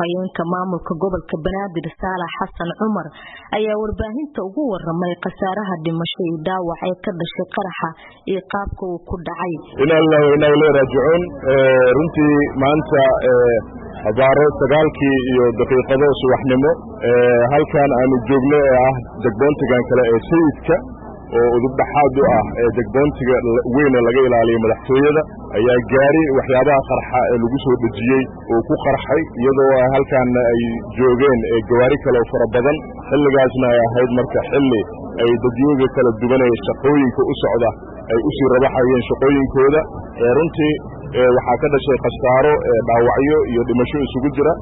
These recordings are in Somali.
afhayeenka maamulka gobolka Banaadir Saalax Xasan Cumar ayaa warbaahinta ugu waramay qasaaraha dhimasho iyo dhaawac ee ka dhashay qaraxa iyo qaabka uu ku dhacay. Ilaahay wa inna ilayhi raaji'uun. Runtii maanta habaaro sagaalkii iyo daqiiqado subaxnimo halkan aanu joogno ee ah degboontigan kale ee sayidka oo udub dhaxaad u ah ee degboontiga weyn laga ilaaliyo madaxtooyada ayaa gaari waxyaabaha qarxa ee lagu soo dajiyay oo ku qarxay iyadoo halkan ay joogeen gawaari kale oo fara badan xilligaasna ay ahayd marka xilli ay dadweynaha kala duwan ee shaqooyinka u socda ay u sii rabaxayeen shaqooyinkooda runtii waxaa ka dhashay qasaaro dhaawacyo iyo dhimasho isugu jira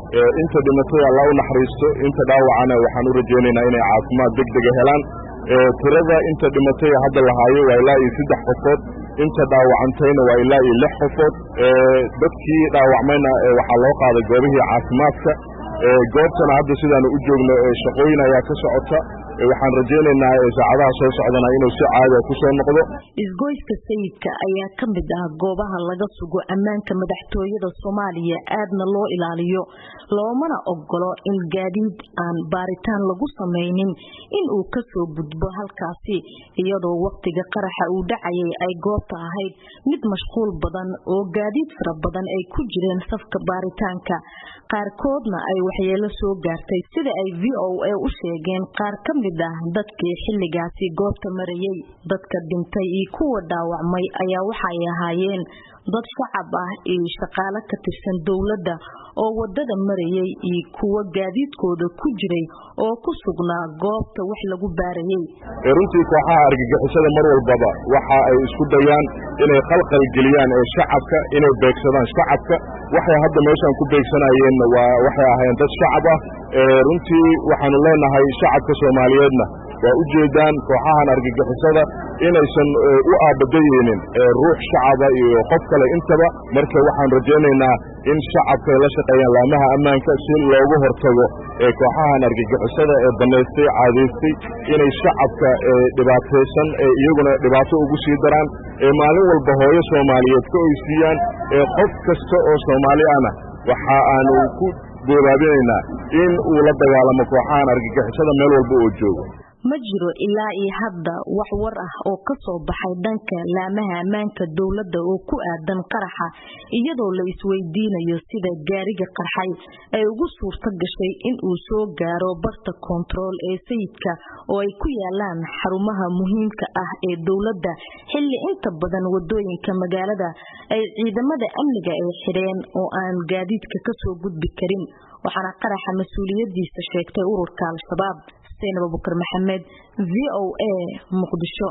inta dhimatay Allah u naxariisto inta dhaawacana waxaan u rajaynaynaa inay caafimaad degdeg ah helaan tirada inta dhimatay hadda la haayo waa ilaa 3 qofood inta dhaawacantayna waa ilaa 6 qofood dadkii dhaawacmayna waxaa loo qaaday goobihii caafimaadka goobtana hadda sidaan u joogno shaqooyin ayaa ka socota waxaan rajaynaynaa saacadaha soo socdana inuu si caadi ah ku soo noqdo. Isgoyska sayidka ayaa ka mid ah goobaha laga sugo ammaanka madaxtooyada Soomaaliya aadna loo ilaaliyo loomana ogolo in gaadiid aan baaritaan lagu sameeynin in uu ka soo gudbo halkaasi iyadoo waqtiga qaraxa uu dhacayay ay goobta ahayd mid mashquul badan oo gaadiid fara badan ay ku jireen safka baaritaanka qaarkoodna ay waxyeelo soo gaartay sida ay VOA u sheegeen qaar ka mid ah dadkii xilligaasi goobta marayay dadka dhintay iyo kuwa dhaawacmay ayaa waxay ahaayeen dad shacab ah iyo shaqaale ka tirsan dawladda oo wadada marayay iyo kuwa gaadiidkooda ku jiray oo ku sugnaa goobta wax lagu baarayay. Runtii kooxaha argagixisada mar walbaba waxa ay isku dayaan inay qalqal geliyaan shacabka inay beegsadaan shacabka waxay hadda meeshan ku beegsanayeen waxay ahaayeen dad shacab ah runtii waxaanu leenahay shacabka Soomaaliyeedna waa u jeedaan kooxahan argagixisada inaysan u aabadayeenin ruux shacab iyo qof kale intaba marka waxaan rajaynaynaa in shacabka la shaqeeyaan laamaha ammaanka si looga hortago kooxahan argagixisada ee baneystay caadeystay inay shacabka dhibaataysan iyaguna dhibaato ugu sii daraan maalin walba hooyo Soomaaliyeed ka oysiiyaan qof kasta oo Soomaali ah waxa aanu ku go'aabinaynaa in uu la dagaalamo kooxahan argagixisada meel walba oo joogo. Ma jiro ilaa iyo hadda wax war ah oo ka soo baxay dhanka laamaha ammaanka dawladda oo ku aadan qaraxa iyadoo la isweydiinayo sida gaariga qarxay ay ugu suurto gashay in uu soo gaaro barta control ee sayidka oo ay ku yaalaan xarumaha muhiimka ah ee dawladda xilli inta badan wadooyinka magaalada ay ciidamada amniga ay xireen oo aan gaadiidka ka soo gudbi karin waxaana qaraxa mas'uuliyadiisa sheegtay ururka Al-Shabaab. Abubakar Maxamed VOA Muqdisho.